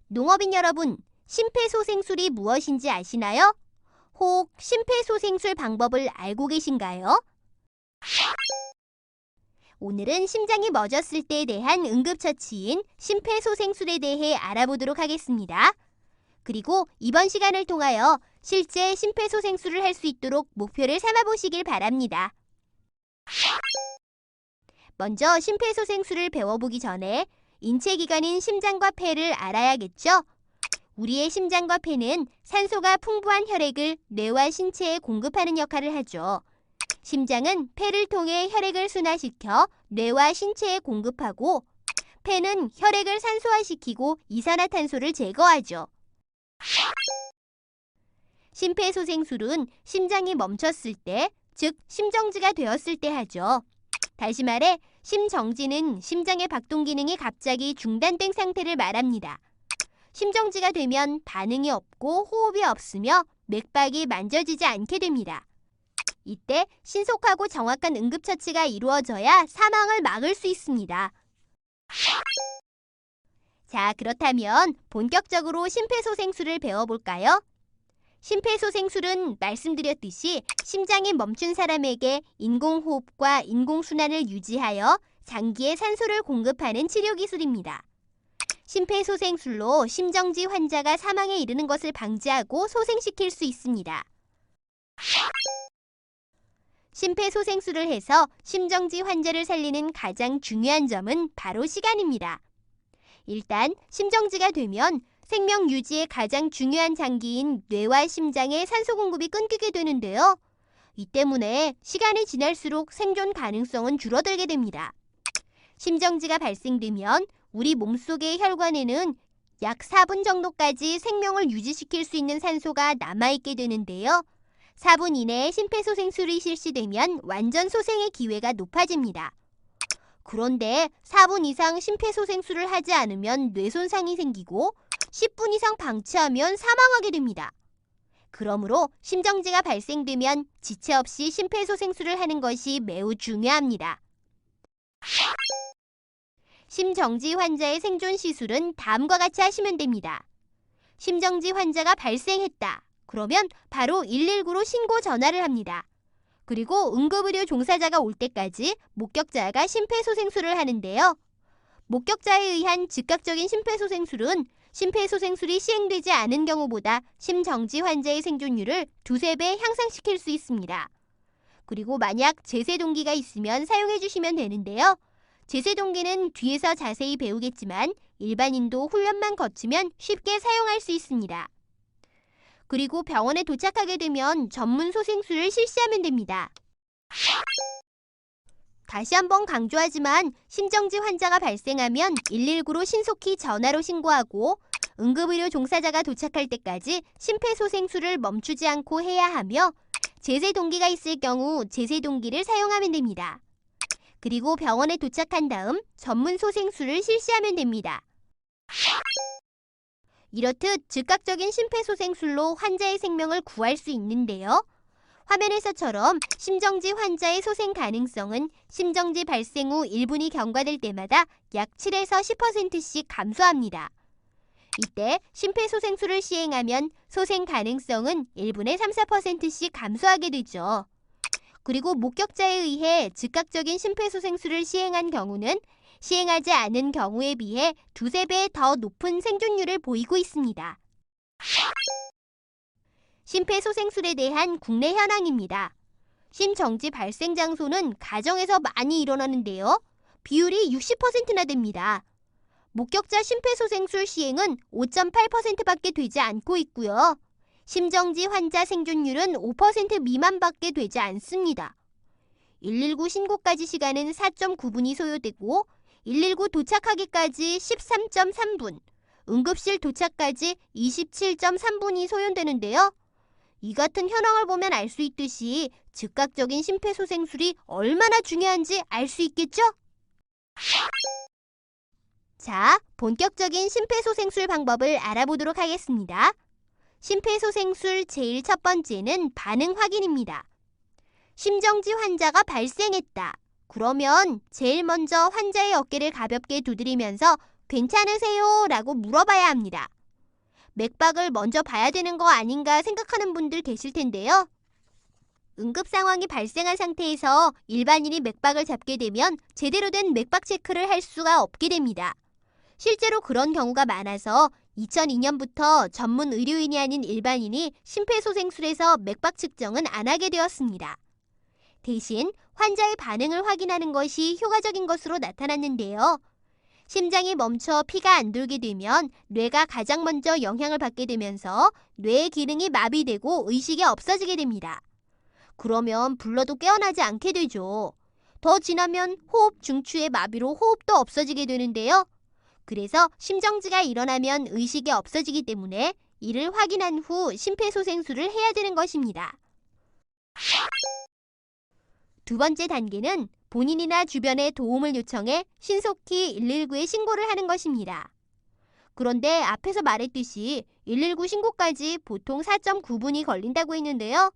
농업인 여러분, 심폐소생술이 무엇인지 아시나요? 혹 심폐소생술 방법을 알고 계신가요? 오늘은 심장이 멎었을 때에 대한 응급처치인 심폐소생술에 대해 알아보도록 하겠습니다. 그리고 이번 시간을 통하여 실제 심폐소생술을 할 수 있도록 목표를 삼아보시길 바랍니다. 먼저 심폐소생술을 배워보기 전에 인체기관인 심장과 폐를 알아야겠죠? 우리의 심장과 폐는 산소가 풍부한 혈액을 뇌와 신체에 공급하는 역할을 하죠. 심장은 폐를 통해 혈액을 순환시켜 뇌와 신체에 공급하고, 폐는 혈액을 산소화시키고 이산화탄소를 제거하죠. 심폐소생술은 심장이 멈췄을 때, 즉 심정지가 되었을 때 하죠. 다시 말해 심정지는 심장의 박동 기능이 갑자기 중단된 상태를 말합니다. 심정지가 되면 반응이 없고 호흡이 없으며 맥박이 만져지지 않게 됩니다. 이때 신속하고 정확한 응급처치가 이루어져야 사망을 막을 수 있습니다. 자, 그렇다면 본격적으로 심폐소생술을 배워볼까요? 심폐소생술은 말씀드렸듯이 심장이 멈춘 사람에게 인공호흡과 인공순환을 유지하여 장기에 산소를 공급하는 치료기술입니다. 심폐소생술로 심정지 환자가 사망에 이르는 것을 방지하고 소생시킬 수 있습니다. 심폐소생술을 해서 심정지 환자를 살리는 가장 중요한 점은 바로 시간입니다. 일단 심정지가 되면 생명 유지에 가장 중요한 장기인 뇌와 심장의 산소 공급이 끊기게 되는데요. 이 때문에 시간이 지날수록 생존 가능성은 줄어들게 됩니다. 심정지가 발생되면 우리 몸속의 혈관에는 약 4분 정도까지 생명을 유지시킬 수 있는 산소가 남아있게 되는데요. 4분 이내에 심폐소생술이 실시되면 완전 소생의 기회가 높아집니다. 그런데 4분 이상 심폐소생술을 하지 않으면 뇌손상이 생기고 10분 이상 방치하면 사망하게 됩니다. 그러므로 심정지가 발생되면 지체 없이 심폐소생술을 하는 것이 매우 중요합니다. 심정지 환자의 생존 시술은 다음과 같이 하시면 됩니다. 심정지 환자가 발생했다. 그러면 바로 119로 신고 전화를 합니다. 그리고 응급의료 종사자가 올 때까지 목격자가 심폐소생술을 하는데요. 목격자에 의한 즉각적인 심폐소생술은 심폐소생술이 시행되지 않은 경우보다 심정지 환자의 생존율을 2~3배 향상시킬 수 있습니다. 그리고 만약 제세동기가 있으면 사용해 주시면 되는데요. 제세동기는 뒤에서 자세히 배우겠지만 일반인도 훈련만 거치면 쉽게 사용할 수 있습니다. 그리고 병원에 도착하게 되면 전문 소생술을 실시하면 됩니다. 다시 한번 강조하지만 심정지 환자가 발생하면 119로 신속히 전화로 신고하고 응급의료 종사자가 도착할 때까지 심폐소생술을 멈추지 않고 해야 하며, 제세동기가 있을 경우 제세동기를 사용하면 됩니다. 그리고 병원에 도착한 다음 전문 소생술을 실시하면 됩니다. 이렇듯 즉각적인 심폐소생술로 환자의 생명을 구할 수 있는데요. 화면에서처럼 심정지 환자의 소생 가능성은 심정지 발생 후 1분이 경과될 때마다 약 7에서 10%씩 감소합니다. 이때 심폐소생술을 시행하면 소생 가능성은 1분에 3~4%씩 감소하게 되죠. 그리고 목격자에 의해 즉각적인 심폐소생술을 시행한 경우는 시행하지 않은 경우에 비해 2~3배 더 높은 생존율을 보이고 있습니다. 심폐소생술에 대한 국내 현황입니다. 심정지 발생 장소는 가정에서 많이 일어나는데요. 비율이 60%나 됩니다. 목격자 심폐소생술 시행은 5.8%밖에 되지 않고 있고요. 심정지 환자 생존율은 5% 미만밖에 되지 않습니다. 119 신고까지 시간은 4.9분이 소요되고 119 도착하기까지 13.3분, 응급실 도착까지 27.3분이 소요되는데요. 이 같은 현황을 보면 알 수 있듯이 즉각적인 심폐소생술이 얼마나 중요한지 알 수 있겠죠? 자, 본격적인 심폐소생술 방법을 알아보도록 하겠습니다. 심폐소생술 제일 첫 번째는 반응 확인입니다. 심정지 환자가 발생했다. 그러면 제일 먼저 환자의 어깨를 가볍게 두드리면서 괜찮으세요? 라고 물어봐야 합니다. 맥박을 먼저 봐야 되는 거 아닌가 생각하는 분들 계실 텐데요. 응급 상황이 발생한 상태에서 일반인이 맥박을 잡게 되면 제대로 된 맥박 체크를 할 수가 없게 됩니다. 실제로 그런 경우가 많아서 2002년부터 전문 의료인이 아닌 일반인이 심폐소생술에서 맥박 측정은 안 하게 되었습니다. 대신 환자의 반응을 확인하는 것이 효과적인 것으로 나타났는데요. 심장이 멈춰 피가 안 돌게 되면 뇌가 가장 먼저 영향을 받게 되면서 뇌의 기능이 마비되고 의식이 없어지게 됩니다. 그러면 불러도 깨어나지 않게 되죠. 더 지나면 호흡 중추의 마비로 호흡도 없어지게 되는데요. 그래서 심정지가 일어나면 의식이 없어지기 때문에 이를 확인한 후 심폐소생술을 해야 되는 것입니다. 두 번째 단계는 본인이나 주변에 도움을 요청해 신속히 119에 신고를 하는 것입니다. 그런데 앞에서 말했듯이 119 신고까지 보통 4.9분이 걸린다고 했는데요.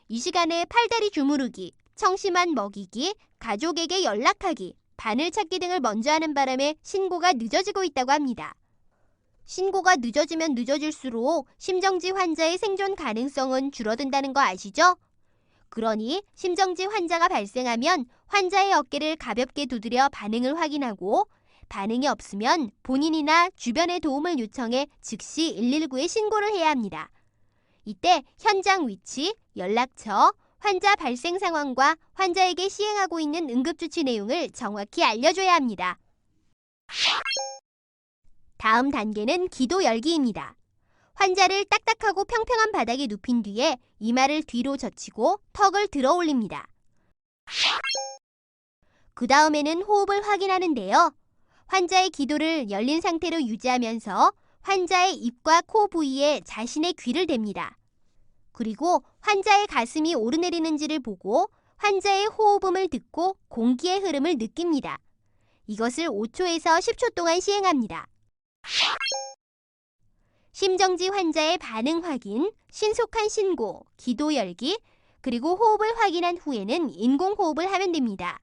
이 시간에 팔다리 주무르기, 청심환 먹이기, 가족에게 연락하기, 바늘 찾기 등을 먼저 하는 바람에 신고가 늦어지고 있다고 합니다. 신고가 늦어지면 늦어질수록 심정지 환자의 생존 가능성은 줄어든다는 거 아시죠? 그러니 심정지 환자가 발생하면 환자의 어깨를 가볍게 두드려 반응을 확인하고 반응이 없으면 본인이나 주변의 도움을 요청해 즉시 119에 신고를 해야 합니다. 이때 현장 위치, 연락처, 환자 발생 상황과 환자에게 시행하고 있는 응급조치 내용을 정확히 알려줘야 합니다. 다음 단계는 기도 열기입니다. 환자를 딱딱하고 평평한 바닥에 눕힌 뒤에 이마를 뒤로 젖히고 턱을 들어 올립니다. 그 다음에는 호흡을 확인하는데요. 환자의 기도를 열린 상태로 유지하면서 환자의 입과 코 부위에 자신의 귀를 댑니다. 그리고 환자의 가슴이 오르내리는지를 보고 환자의 호흡음을 듣고 공기의 흐름을 느낍니다. 이것을 5초에서 10초 동안 시행합니다. 심정지 환자의 반응 확인, 신속한 신고, 기도 열기, 그리고 호흡을 확인한 후에는 인공호흡을 하면 됩니다.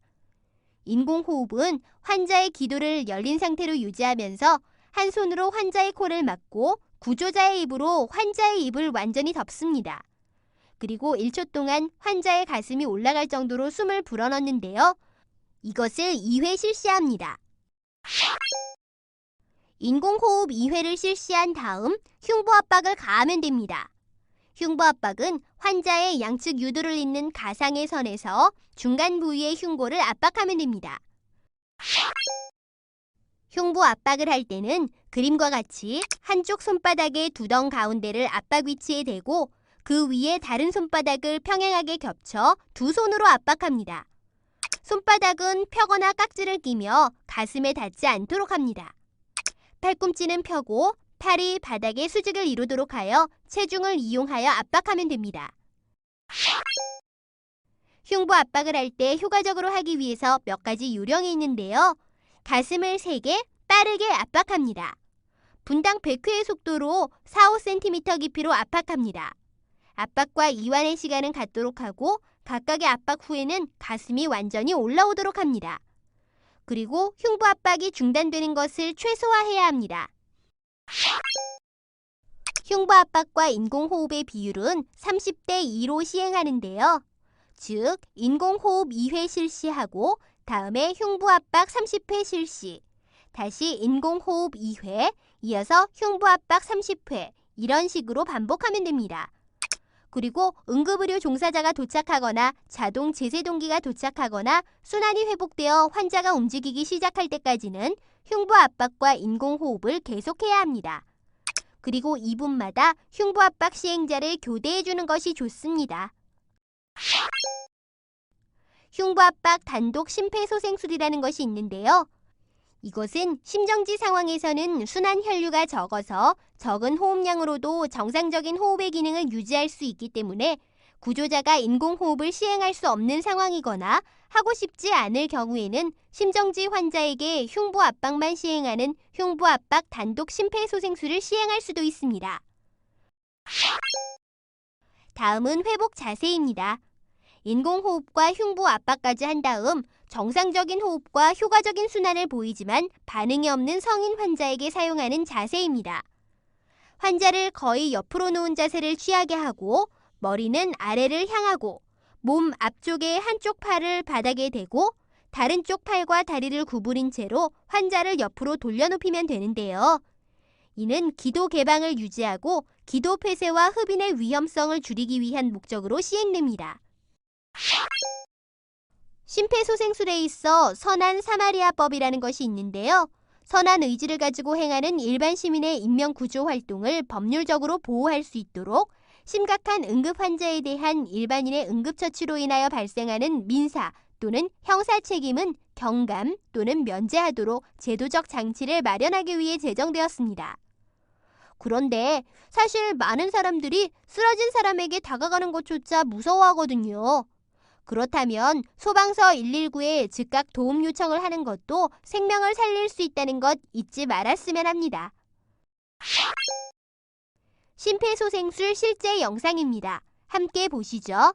인공호흡은 환자의 기도를 열린 상태로 유지하면서 한 손으로 환자의 코를 막고 구조자의 입으로 환자의 입을 완전히 덮습니다. 그리고 1초 동안 환자의 가슴이 올라갈 정도로 숨을 불어넣는데요. 이것을 2회 실시합니다. 인공호흡 2회를 실시한 다음 흉부압박을 가하면 됩니다. 흉부압박은 환자의 양측 유두를 잇는 가상의 선에서 중간 부위의 흉골을 압박하면 됩니다. 흉부 압박을 할 때는 그림과 같이 한쪽 손바닥의 두덩 가운데를 압박 위치에 대고 그 위에 다른 손바닥을 평행하게 겹쳐 두 손으로 압박합니다. 손바닥은 펴거나 깍지를 끼며 가슴에 닿지 않도록 합니다. 팔꿈치는 펴고 팔이 바닥에 수직을 이루도록 하여 체중을 이용하여 압박하면 됩니다. 흉부 압박을 할 때 효과적으로 하기 위해서 몇 가지 요령이 있는데요. 가슴을 3개 빠르게 압박합니다. 분당 100회의 속도로 4-5cm 깊이로 압박합니다. 압박과 이완의 시간은 같도록 하고 각각의 압박 후에는 가슴이 완전히 올라오도록 합니다. 그리고 흉부 압박이 중단되는 것을 최소화해야 합니다. 흉부 압박과 인공호흡의 비율은 30대 2로 시행하는데요. 즉, 인공호흡 2회 실시하고 다음에 흉부 압박 30회 실시, 다시 인공호흡 2회, 이어서 흉부 압박 30회, 이런 식으로 반복하면 됩니다. 그리고 응급의료 종사자가 도착하거나 자동 제세동기가 도착하거나 순환이 회복되어 환자가 움직이기 시작할 때까지는 흉부 압박과 인공호흡을 계속해야 합니다. 그리고 2분마다 흉부 압박 시행자를 교대해 주는 것이 좋습니다. 흉부 압박 단독 심폐소생술이라는 것이 있는데요. 이것은 심정지 상황에서는 순환 혈류가 적어서 적은 호흡량으로도 정상적인 호흡의 기능을 유지할 수 있기 때문에 구조자가 인공호흡을 시행할 수 없는 상황이거나 하고 싶지 않을 경우에는 심정지 환자에게 흉부 압박만 시행하는 흉부 압박 단독 심폐소생술을 시행할 수도 있습니다. 다음은 회복 자세입니다. 인공호흡과 흉부 압박까지 한 다음 정상적인 호흡과 효과적인 순환을 보이지만 반응이 없는 성인 환자에게 사용하는 자세입니다. 환자를 거의 옆으로 누운 자세를 취하게 하고 머리는 아래를 향하고 몸 앞쪽의 한쪽 팔을 바닥에 대고 다른 쪽 팔과 다리를 구부린 채로 환자를 옆으로 돌려눕히면 되는데요. 이는 기도 개방을 유지하고 기도 폐쇄와 흡인의 위험성을 줄이기 위한 목적으로 시행됩니다. 심폐소생술에 있어 선한 사마리아법이라는 것이 있는데요. 선한 의지를 가지고 행하는 일반 시민의 인명구조 활동을 법률적으로 보호할 수 있도록 심각한 응급 환자에 대한 일반인의 응급처치로 인하여 발생하는 민사 또는 형사 책임은 경감 또는 면제하도록 제도적 장치를 마련하기 위해 제정되었습니다. 그런데 사실 많은 사람들이 쓰러진 사람에게 다가가는 것조차 무서워하거든요. 그렇다면 소방서 119에 즉각 도움 요청을 하는 것도 생명을 살릴 수 있다는 것 잊지 말았으면 합니다. 심폐소생술 실제 영상입니다. 함께 보시죠.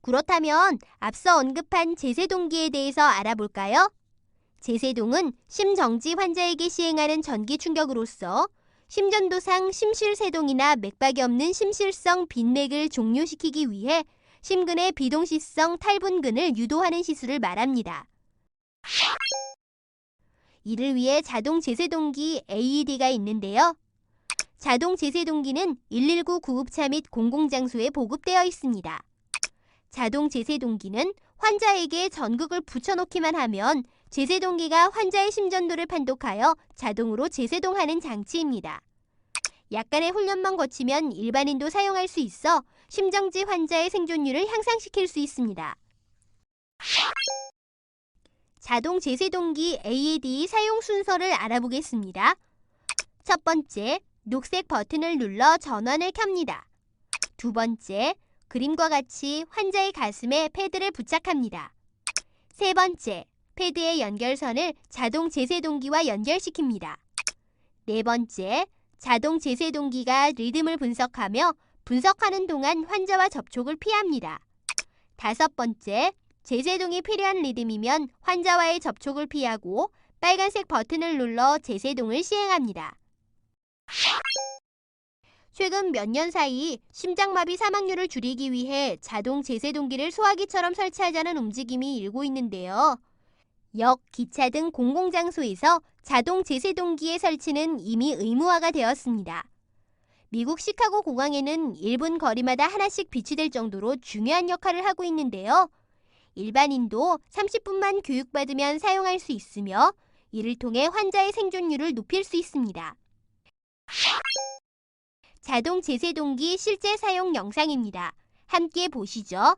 그렇다면 앞서 언급한 제세동기에 대해서 알아볼까요? 제세동은 심정지 환자에게 시행하는 전기 충격으로서 심전도상 심실세동이나 맥박이 없는 심실성 빈맥을 종료시키기 위해 심근의 비동시성 탈분근을 유도하는 시술을 말합니다. 이를 위해 자동 제세동기 AED가 있는데요. 자동 제세동기는 119 구급차 및 공공장소에 보급되어 있습니다. 자동 제세동기는 환자에게 전극을 붙여놓기만 하면 제세동기가 환자의 심전도를 판독하여 자동으로 제세동하는 장치입니다. 약간의 훈련만 거치면 일반인도 사용할 수 있어 심정지 환자의 생존율을 향상시킬 수 있습니다. 자동 제세동기 AED 사용 순서를 알아보겠습니다. 첫 번째, 녹색 버튼을 눌러 전원을 켭니다. 두 번째, 그림과 같이 환자의 가슴에 패드를 부착합니다. 세 번째, 패드의 연결선을 자동 제세동기와 연결시킵니다. 네 번째, 자동 제세동기가 리듬을 분석하며 분석하는 동안 환자와 접촉을 피합니다. 다섯 번째, 제세동이 필요한 리듬이면 환자와의 접촉을 피하고 빨간색 버튼을 눌러 제세동을 시행합니다. 최근 몇 년 사이 심장마비 사망률을 줄이기 위해 자동 제세동기를 소화기처럼 설치하자는 움직임이 일고 있는데요. 역, 기차 등 공공장소에서 자동 제세동기의 설치는 이미 의무화가 되었습니다. 미국 시카고 공항에는 1분 거리마다 하나씩 비치될 정도로 중요한 역할을 하고 있는데요. 일반인도 30분만 교육받으면 사용할 수 있으며 이를 통해 환자의 생존율을 높일 수 있습니다. 자동 제세동기 실제 사용 영상입니다. 함께 보시죠.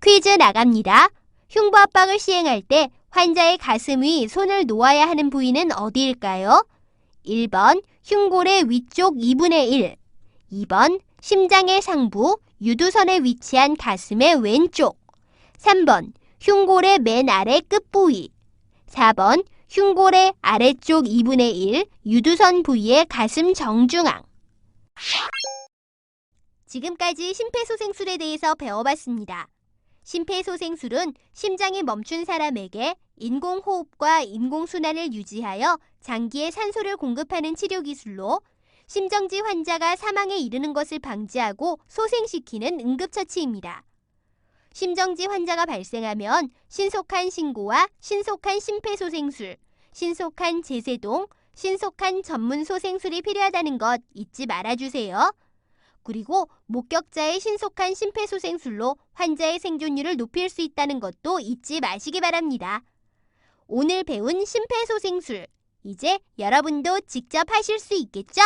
퀴즈 나갑니다. 흉부 압박을 시행할 때 환자의 가슴 위 손을 놓아야 하는 부위는 어디일까요? 1번 흉골의 위쪽 2분의 1, 2번 심장의 상부, 유두선에 위치한 가슴의 왼쪽, 3번 흉골의 맨 아래 끝부위, 4번 흉골의 아래쪽 2분의 1, 유두선 부위의 가슴 정중앙. 지금까지 심폐소생술에 대해서 배워봤습니다. 심폐소생술은 심장이 멈춘 사람에게 인공호흡과 인공순환을 유지하여 장기에 산소를 공급하는 치료기술로 심정지 환자가 사망에 이르는 것을 방지하고 소생시키는 응급처치입니다. 심정지 환자가 발생하면 신속한 신고와 신속한 심폐소생술, 신속한 제세동, 신속한 전문 소생술이 필요하다는 것 잊지 말아주세요. 그리고 목격자의 신속한 심폐소생술로 환자의 생존율을 높일 수 있다는 것도 잊지 마시기 바랍니다. 오늘 배운 심폐소생술, 이제 여러분도 직접 하실 수 있겠죠?